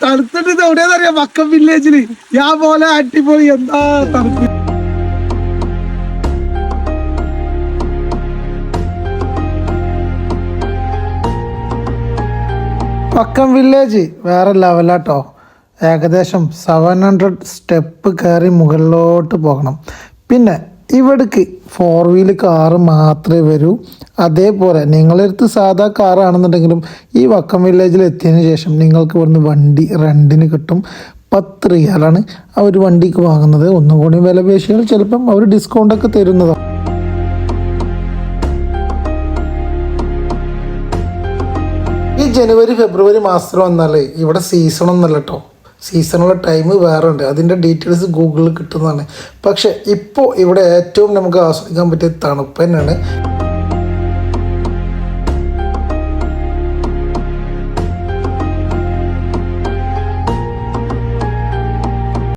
തണുത്തിട്ട് ഇത് എവിടെയാന്നറിയാം, വക്കം വില്ലേജില് ഞാൻ പോലെ അടിപൊളി. എന്താ തണുപ്പ്. വക്കം വില്ലേജ് വേറെ ലെവലാട്ടോ. ഏകദേശം 700 സ്റ്റെപ്പ് കയറി മുകളിലോട്ട് പോകണം. പിന്നെ ഇവിടേക്ക് 4 വീല് കാറ് മാത്രമേ വരൂ. അതേപോലെ നിങ്ങളടുത്ത് സാധാ കാറാണെന്നുണ്ടെങ്കിലും ഈ വക്കം വില്ലേജിൽ എത്തിയതിന് ശേഷം നിങ്ങൾക്ക് ഇവിടുന്ന് വണ്ടി റെൻറ്റിന് കിട്ടും. 10 റിയാലാണ് ആ ഒരു വണ്ടിക്ക് വാങ്ങുന്നത്. ഒന്നുകൂടി വില പേശിയാൽ ചിലപ്പം അവർ ഡിസ്കൗണ്ടൊക്കെ തരുന്നതാണ്. ഈ ജനുവരി ഫെബ്രുവരി മാസത്തിൽ വന്നാൽ ഇവിടെ സീസണൊന്നല്ല കേട്ടോ. സീസണുള്ള ടൈം വേറെ ഉണ്ട്. അതിൻ്റെ ഡീറ്റെയിൽസ് ഗൂഗിളിൽ കിട്ടുന്നതാണ്. പക്ഷേ ഇപ്പോൾ ഇവിടെ ഏറ്റവും നമുക്ക് ആസ്വദിക്കാൻ പറ്റിയ തണുപ്പ് തന്നെയാണ്.